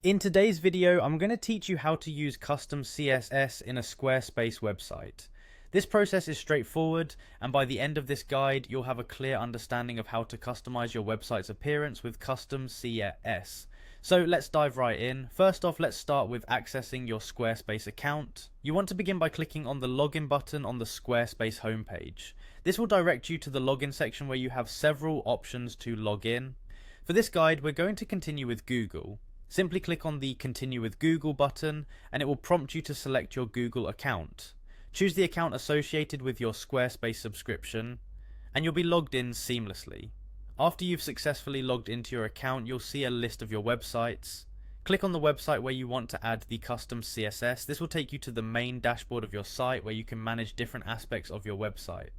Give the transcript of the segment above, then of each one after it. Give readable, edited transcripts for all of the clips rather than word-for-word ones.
In today's video, I'm going to teach you how to use custom CSS in a Squarespace website. This process is straightforward, and by the end of this guide, you'll have a clear understanding of how to customize your website's appearance with custom CSS. So let's dive right in. First off, let's start with accessing your Squarespace account. You want to begin by clicking on the login button on the Squarespace homepage. This will direct you to the login section where you have several options to log in. For this guide, we're going to continue with Google. Simply click on the Continue with Google button and it will prompt you to select your Google account. Choose the account associated with your Squarespace subscription and you'll be logged in seamlessly. After you've successfully logged into your account, you'll see a list of your websites. Click on the website where you want to add the custom CSS. This will take you to the main dashboard of your site where you can manage different aspects of your website.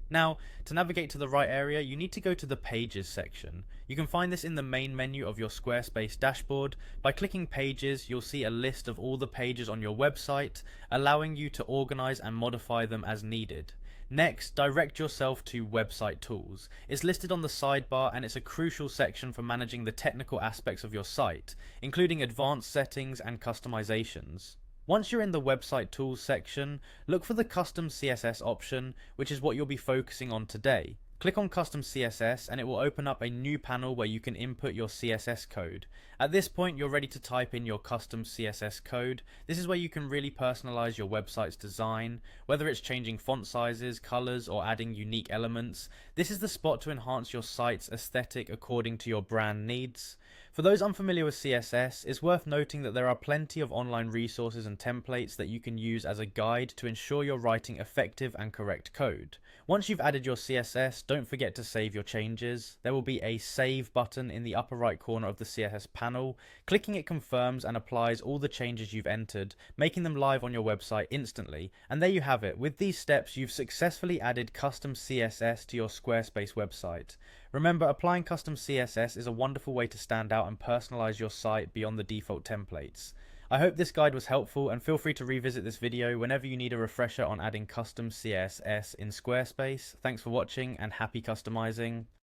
Now, to navigate to the right area, you need to go to the Pages section. You can find this in the main menu of your Squarespace dashboard. By clicking Pages, you'll see a list of all the pages on your website, allowing you to organize and modify them as needed. Next, direct yourself to Website Tools. It's listed on the sidebar and it's a crucial section for managing the technical aspects of your site, including advanced settings and customizations. Once you're in the Website Tools section, look for the Custom CSS option, which is what you'll be focusing on today. Click on Custom CSS and it will open up a new panel where you can input your CSS code. At this point, you're ready to type in your custom CSS code. This is where you can really personalize your website's design, whether it's changing font sizes, colors, or adding unique elements. This is the spot to enhance your site's aesthetic according to your brand needs. For those unfamiliar with CSS, it's worth noting that there are plenty of online resources and templates that you can use as a guide to ensure you're writing effective and correct code. Once you've added your CSS, don't forget to save your changes. There will be a Save button in the upper right corner of the CSS panel. Clicking it confirms and applies all the changes you've entered, making them live on your website instantly. And there you have it. With these steps, you've successfully added custom CSS to your Squarespace website. Remember, applying custom CSS is a wonderful way to stand out and personalize your site beyond the default templates. I hope this guide was helpful and feel free to revisit this video whenever you need a refresher on adding custom CSS in Squarespace. Thanks for watching and happy customizing.